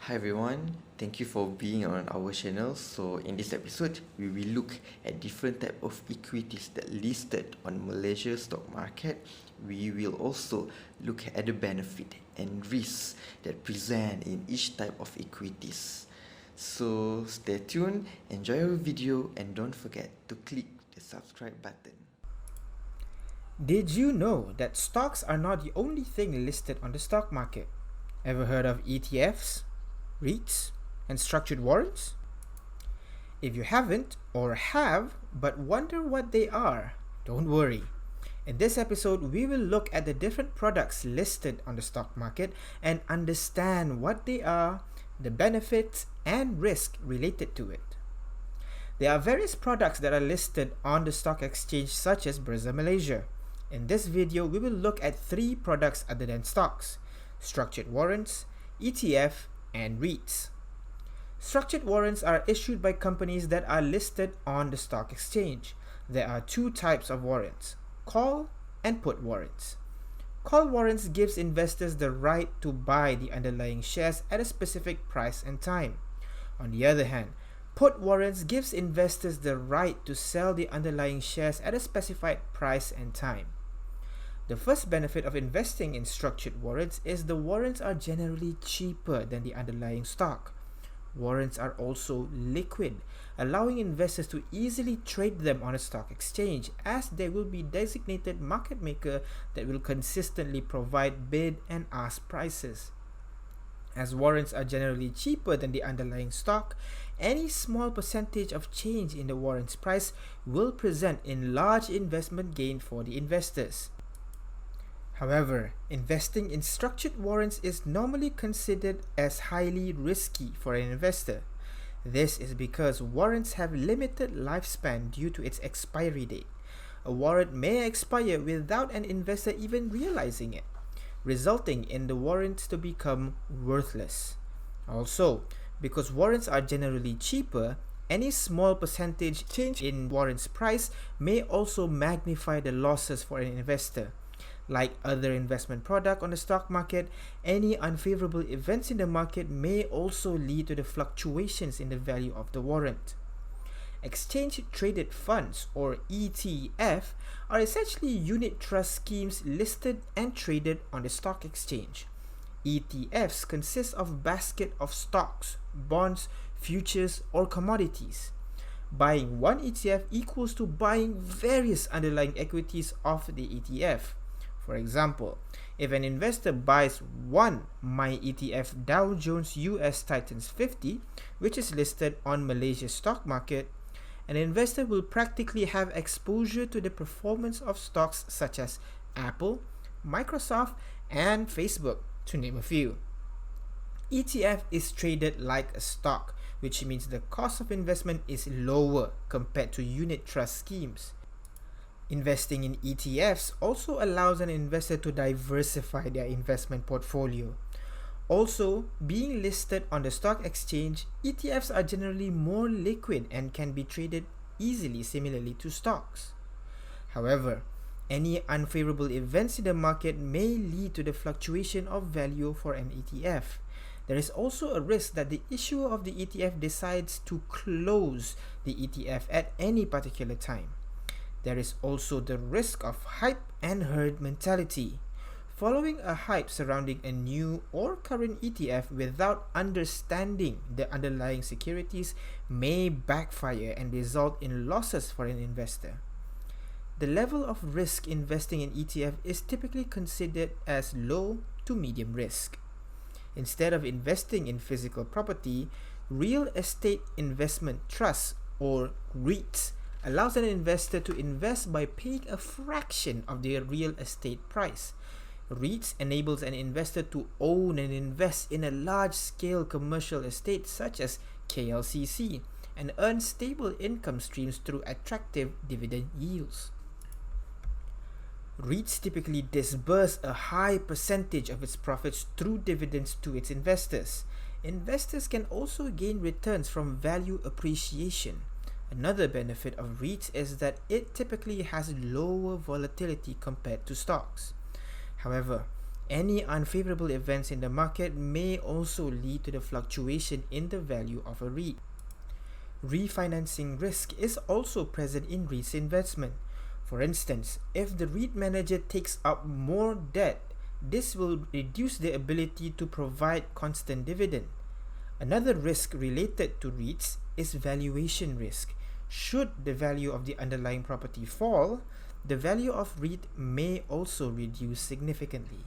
Hi everyone, thank you for being on our channel. So in this episode, we will look at different type of equities that listed on Malaysia stock market. We will also look at the benefit and risks that present in each type of equities. So stay tuned, enjoy our video, and don't forget to click the subscribe button. Did you know that stocks are not the only thing listed on the stock market? Ever heard of ETFs, REITs, and structured warrants? If you haven't or have but wonder what they are, don't worry. In this episode, we will look at the different products listed on the stock market and understand what they are, the benefits, and risk related to it. There are various products that are listed on the stock exchange such as Bursa Malaysia. In this video, we will look at 3 products other than stocks: structured warrants, ETF, and REITs. Structured warrants are issued by companies that are listed on the stock exchange. There are 2 types of warrants: call and put warrants. Call warrants gives investors the right to buy the underlying shares at a specific price and time. On the other hand, put warrants gives investors the right to sell the underlying shares at a specified price and time. The first benefit of investing in structured warrants is the warrants are generally cheaper than the underlying stock. Warrants are also liquid, allowing investors to easily trade them on a stock exchange, as they will be designated market maker that will consistently provide bid and ask prices. As warrants are generally cheaper than the underlying stock, any small percentage of change in the warrant's price will present in large investment gain for the investors. However, investing in structured warrants is normally considered as highly risky for an investor. This is because warrants have limited lifespan due to its expiry date. A warrant may expire without an investor even realizing it, resulting in the warrants to become worthless. Also, because warrants are generally cheaper, any small percentage change in warrants price may also magnify the losses for an investor. Like other investment product on the stock market, any unfavorable events in the market may also lead to the fluctuations in the value of the warrant. Exchange traded funds, or ETF, are essentially unit trust schemes listed and traded on the stock exchange. ETFs consist of basket of stocks, bonds, futures, or commodities. Buying one ETF equals to buying various underlying equities of the ETF. For example, if an investor buys one MyETF Dow Jones US Titans 50, which is listed on Malaysia's stock market, an investor will practically have exposure to the performance of stocks such as Apple, Microsoft, and Facebook, to name a few. ETF is traded like a stock, which means the cost of investment is lower compared to unit trust schemes. Investing in ETFs also allows an investor to diversify their investment portfolio. Also, being listed on the stock exchange, ETFs are generally more liquid and can be traded easily, similarly to stocks. However, any unfavorable events in the market may lead to the fluctuation of value for an ETF. There is also a risk that the issuer of the ETF decides to close the ETF at any particular time. There is also the risk of hype and herd mentality. Following a hype surrounding a new or current ETF without understanding the underlying securities may backfire and result in losses for an investor. The level of risk investing in ETF is typically considered as low to medium risk. Instead of investing in physical property, real estate investment trusts, or REITs, allows an investor to invest by paying a fraction of their real estate price. REITs enables an investor to own and invest in a large-scale commercial estate such as KLCC and earn stable income streams through attractive dividend yields. REITs typically disburse a high percentage of its profits through dividends to its investors. Investors can also gain returns from value appreciation. Another benefit of REITs is that it typically has lower volatility compared to stocks. However, Any unfavorable events in the market may also lead to the fluctuation in the value of a REIT. Refinancing risk is also present in REITs investment. For instance, if the REIT manager takes up more debt, this will reduce the ability to provide constant dividend. Another risk related to REITs is valuation risk. Should the value of the underlying property fall, the value of REIT may also reduce significantly.